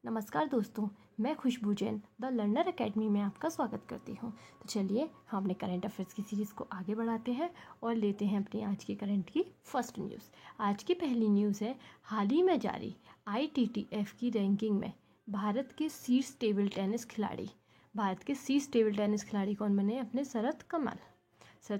नमस्कार दोस्तों, मैं खुशबू जैन द लर्नर एकेडमी में आपका स्वागत करती हूँ। तो चलिए हम अपने करंट अफेयर्स की सीरीज़ को आगे बढ़ाते हैं और लेते हैं अपनी आज की करंट की फर्स्ट न्यूज़। आज की पहली न्यूज़ है, हाल ही में जारी ITTF की रैंकिंग में भारत के शीर्ष टेबल टेनिस खिलाड़ी कौन बने? अपने शरत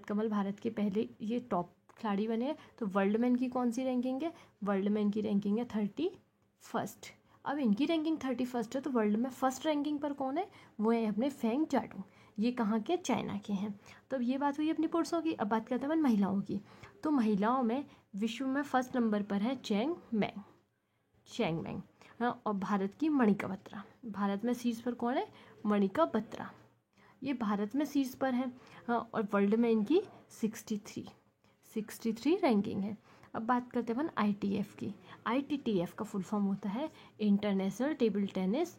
कमल भारत के पहले ये टॉप खिलाड़ी बने हैं। तो वर्ल्ड में इनकी कौन सी रैंकिंग है? वर्ल्ड में इनकी रैंकिंग है 31st। अब इनकी रैंकिंग 31st है, तो वर्ल्ड में फर्स्ट रैंकिंग पर कौन है? वो है अपने फेंग जाडू। ये कहाँ के? चाइना के हैं। तो अब ये बात हुई अपनी पुरुषों की। अब बात करते हैं महिलाओं की। तो महिलाओं में विश्व में फर्स्ट नंबर पर है चेंग मैंग। हाँ, और भारत की मणिका बत्रा। भारत में शीर्ष पर कौन है? मणिका बत्रा। ये भारत में शीर्ष पर है। हाँ, और वर्ल्ड में इनकी 63 रैंकिंग है। अब बात करते हैं ITF की। ITTF का फुल फॉर्म होता है इंटरनेशनल टेबल टेनिस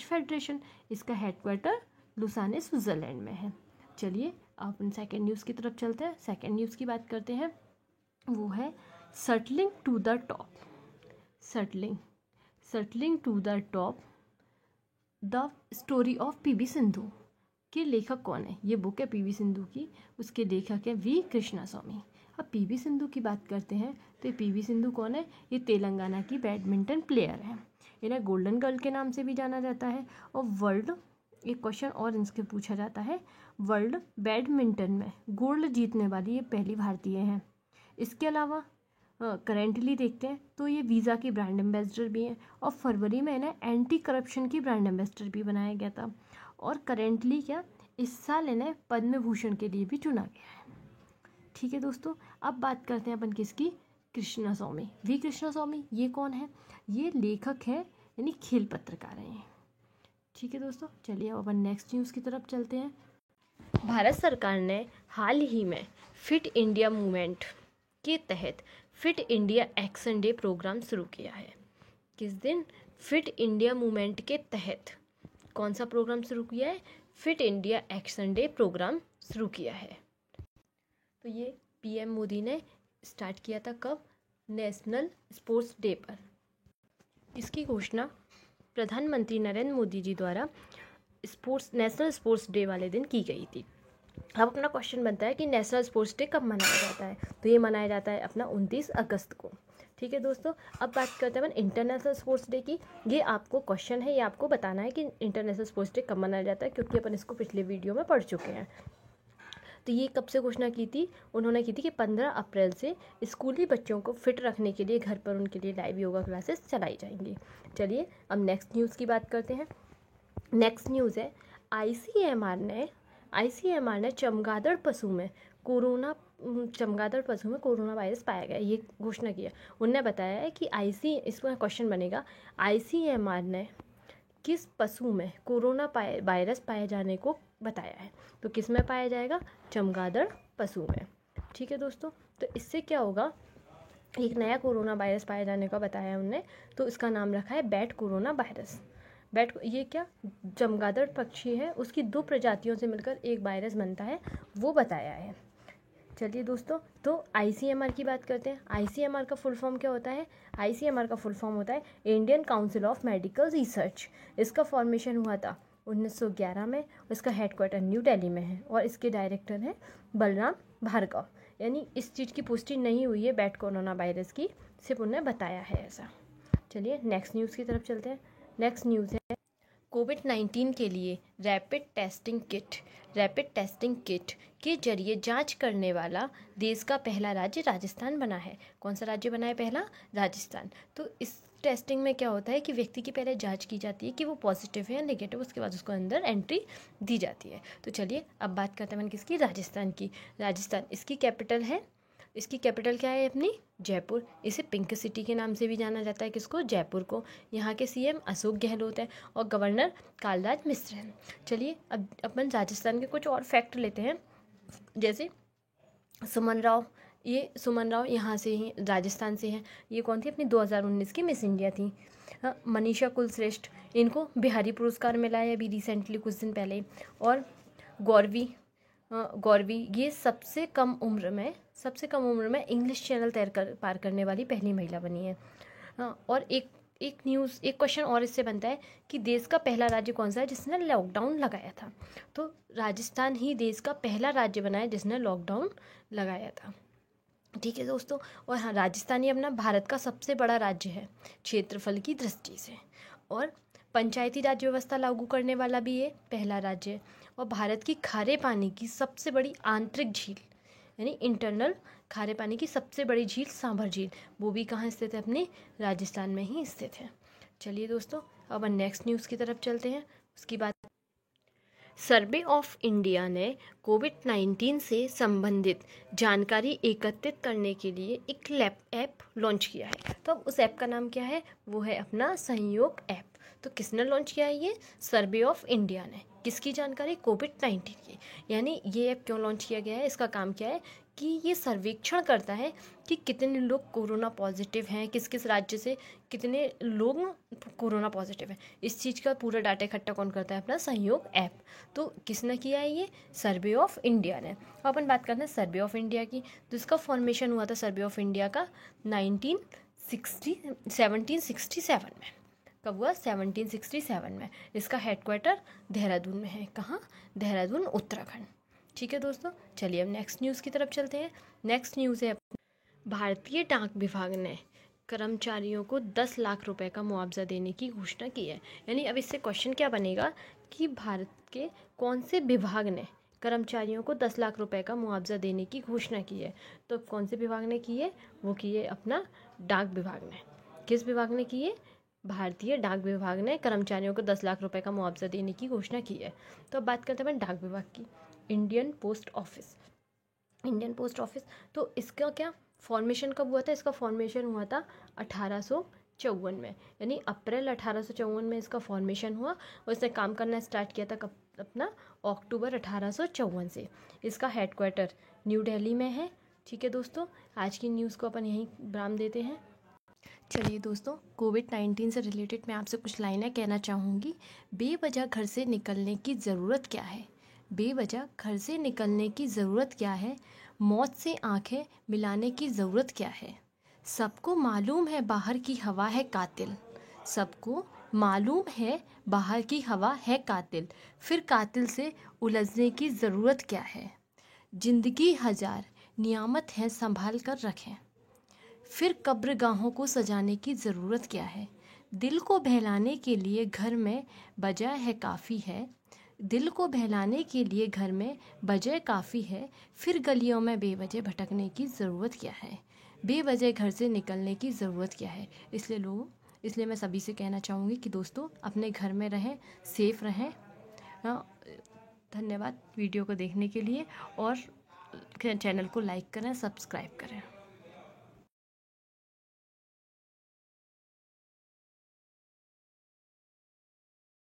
फेडरेशन। इसका हेडक्वार्टर लुसाने स्विट्ज़रलैंड में है। चलिए अब अपन सेकेंड न्यूज़ की तरफ चलते हैं। सेकेंड न्यूज़ की बात करते हैं, वो है shuttling to the top the story of PV Sindhu के लेखक कौन है? ये बुक है PV सिंधु की, उसके लेखक है V कृष्णास्वामी। अब PV सिंधु की बात करते हैं तो ये PV सिंधु कौन है? ये तेलंगाना की बैडमिंटन प्लेयर है। इन्हें गोल्डन गर्ल के नाम से भी जाना जाता है। और वर्ल्ड, एक क्वेश्चन और इनसे पूछा जाता है, वर्ल्ड बैडमिंटन में गोल्ड जीतने वाली ये पहली भारतीय हैं। इसके अलावा करेंटली देखते हैं तो ये वीज़ा की ब्रांड एम्बेसडर भी हैं, और फरवरी में इन्हें एंटी करप्शन की ब्रांड एम्बेसडर भी बनाया गया था। और करेंटली इस साल इन्हें पद्म भूषण के लिए भी चुना गया है। ठीक है दोस्तों, अब बात करते हैं अपन किसकी? कृष्णास्वामी, V कृष्णास्वामी। ये कौन है? ये लेखक है, यानी खेल पत्रकार हैं। ठीक है दोस्तों, चलिए अब अपन नेक्स्ट न्यूज़ की तरफ चलते हैं। भारत सरकार ने हाल ही में फिट इंडिया मूवमेंट के तहत fit India action day programme शुरू किया है। किस दिन? फिट इंडिया मूवमेंट के तहत कौन सा प्रोग्राम शुरू किया है? Fit India action day programme शुरू किया है। तो ये PM मोदी ने स्टार्ट किया था कब? नेशनल स्पोर्ट्स डे पर। इसकी घोषणा प्रधानमंत्री नरेंद्र मोदी जी द्वारा नेशनल स्पोर्ट्स डे वाले दिन की गई थी। अब अपना क्वेश्चन बनता है कि नेशनल स्पोर्ट्स डे कब मनाया जाता है? तो ये मनाया जाता है अपना 29 अगस्त को। ठीक है दोस्तों, अब बात करते हैं इंटरनेशनल स्पोर्ट्स डे की। ये आपको क्वेश्चन है, ये आपको बताना है कि इंटरनेशनल स्पोर्ट्स डे कब मनाया जाता है, क्योंकि अपन इसको पिछले वीडियो में पढ़ चुके हैं। तो ये कब से घोषणा की थी? उन्होंने की थी कि 15 अप्रैल से स्कूली बच्चों को फिट रखने के लिए घर पर उनके लिए लाइव योगा क्लासेस चलाई जाएंगी। चलिए अब नेक्स्ट न्यूज़ की बात करते हैं। नेक्स्ट न्यूज़ है, ICMR ने चमगादड़ पशु में कोरोना वायरस पाया गया, ये घोषणा किया। उनने बताया है कि इसमें क्वेश्चन बनेगा, ICMR ने किस पशु में कोरोना वायरस पाए जाने को बताया है? तो किस में पाया जाएगा? चमगादड़ पशु में। ठीक है दोस्तों, तो इससे क्या होगा? एक नया कोरोना वायरस पाए जाने का बताया उनने, तो इसका नाम रखा है बैट कोरोना वायरस। ये क्या? चमगादड़ पक्षी है, उसकी 2 प्रजातियों से मिलकर एक वायरस बनता है, वो बताया है। चलिए दोस्तों, तो ICMR की बात करते हैं। ICMR का फुल फॉर्म क्या होता है? ICMR का फुल फॉर्म होता है Indian council of medical research. इसका फॉर्मेशन हुआ था 1911 में। इसका हेडक्वार्टर न्यू दिल्ली में है, और इसके डायरेक्टर हैं बलराम भार्गव। यानी इस चीज़ की पुष्टि नहीं हुई है बैट कोरोना वायरस की, सिर्फ उन्होंने बताया है ऐसा। चलिए नेक्स्ट न्यूज़ की तरफ चलते हैं। नेक्स्ट न्यूज़ है, कोविड-19 के लिए रैपिड टेस्टिंग किट के जरिए जांच करने वाला देश का पहला राज्य राजस्थान बना है। कौन सा राज्य बना है पहला? राजस्थान। तो इस टेस्टिंग में क्या होता है कि व्यक्ति की पहले जांच की जाती है कि वो पॉजिटिव है या नेगेटिव, उसके बाद उसको अंदर एंट्री दी जाती है। तो चलिए अब बात करते हैं किसकी? राजस्थान की। राजस्थान, इसकी कैपिटल क्या है? अपनी जयपुर। इसे पिंक सिटी के नाम से भी जाना जाता है। किसको? जयपुर को। यहाँ के CM अशोक गहलोत है, और गवर्नर कालराज मिश्र हैं। चलिए अब अपन राजस्थान के कुछ और फैक्ट लेते हैं। जैसे सुमन राव यहाँ से ही, राजस्थान से हैं। ये कौन थी? अपनी 2019 की मिस इंडिया थी। मनीषा कुलश्रेष्ठ, इनको बिहारी पुरस्कार मिला है अभी रिसेंटली कुछ दिन पहले। और गौरवी, ये सबसे कम उम्र में इंग्लिश चैनल पार करने वाली पहली महिला बनी है। हाँ, और एक क्वेश्चन और इससे बनता है कि देश का पहला राज्य कौन सा है जिसने लॉकडाउन लगाया था। तो राजस्थान ही देश का पहला राज्य बना है जिसने लॉकडाउन लगाया था। ठीक है दोस्तों। और हाँ, राजस्थान ही अपना भारत का सबसे बड़ा राज्य है क्षेत्रफल की दृष्टि से, और पंचायती राज व्यवस्था लागू करने वाला भी ये पहला राज्य है। और भारत की खारे पानी की सबसे बड़ी आंतरिक झील यानी इंटरनल खारे पानी की सबसे बड़ी झील सांभर झील, वो भी कहाँ स्थित है? अपने राजस्थान में ही स्थित है। चलिए दोस्तों, अब नेक्स्ट न्यूज़ की तरफ चलते हैं। उसकी बात, सर्वे ऑफ इंडिया ने कोविड-19 से संबंधित जानकारी एकत्रित करने के लिए एक ऐप लॉन्च किया है। तो अब उस ऐप का नाम क्या है? वो है अपना सहयोग ऐप। तो किसने लॉन्च किया है? ये सर्वे ऑफ इंडिया ने। किसकी जानकारी? कोविड-19 की। यानी ये ऐप क्यों लॉन्च किया गया है? इसका काम क्या है कि ये सर्वेक्षण करता है कि कितने लोग कोरोना पॉजिटिव हैं, किस किस राज्य से कितने लोग कोरोना पॉजिटिव हैं। इस चीज़ का पूरा डाटा इकट्ठा कौन करता है? अपना सहयोग ऐप। तो किसने किया है? ये सर्वे ऑफ इंडिया ने। अपन बात करते हैं सर्वे ऑफ इंडिया की। तो इसका फॉर्मेशन हुआ था सर्वे ऑफ इंडिया का 1767 में। कब हुआ? 1767 में। इसका हेडक्वार्टर देहरादून में है। कहाँ? देहरादून, उत्तराखंड। ठीक है दोस्तों, चलिए अब नेक्स्ट न्यूज़ की तरफ चलते हैं। नेक्स्ट न्यूज़ है, भारतीय डाक विभाग ने कर्मचारियों को 10 लाख रुपए का मुआवजा देने की घोषणा की है। यानी अब इससे क्वेश्चन क्या बनेगा कि भारत के कौन से विभाग ने कर्मचारियों को 10 लाख रुपए का मुआवजा देने की घोषणा की है? तो कौन से विभाग ने की है? वो की है अपना डाक विभाग ने। किस विभाग ने की है? भारतीय डाक विभाग ने कर्मचारियों को 10 लाख रुपए का मुआवजा देने की घोषणा की है। तो अब बात करते हैं डाक विभाग की। Indian post office. तो इसका क्या फॉर्मेशन कब हुआ था? इसका फॉर्मेशन हुआ था 1854 में। यानी अप्रैल 1854 में इसका फॉर्मेशन हुआ और इसने काम करना स्टार्ट किया था कब? अपना अक्टूबर 1854 से। इसका हेडक्वार्टर न्यू दिल्ली में है। ठीक है दोस्तों, आज की न्यूज़ को अपन यहीं विराम देते हैं। चलिए दोस्तों, कोविड-19 से रिलेटेड मैं आपसे कुछ लाइनें कहना चाहूँगी। बेवजह घर से निकलने की ज़रूरत क्या है? बेवजह घर से निकलने की ज़रूरत क्या है? मौत से आंखें मिलाने की ज़रूरत क्या है? सबको मालूम है बाहर की हवा है कातिल। सबको मालूम है बाहर की हवा है कातिल, फिर कातिल से उलझने की ज़रूरत क्या है? जिंदगी हजार नियामत है संभाल कर रखें, फिर कब्रगाहों को सजाने की ज़रूरत क्या है? दिल को बहलाने के लिए घर में बजा है काफ़ी है। दिल को बहलाने के लिए घर में बजह काफ़ी है, फिर गलियों में बेवजह भटकने की ज़रूरत क्या है? बेवजह घर से निकलने की ज़रूरत क्या है? इसलिए मैं सभी से कहना चाहूँगी कि दोस्तों अपने घर में रहें, सेफ रहें। धन्यवाद वीडियो को देखने के लिए, और चैनल को लाइक करें, सब्सक्राइब करें।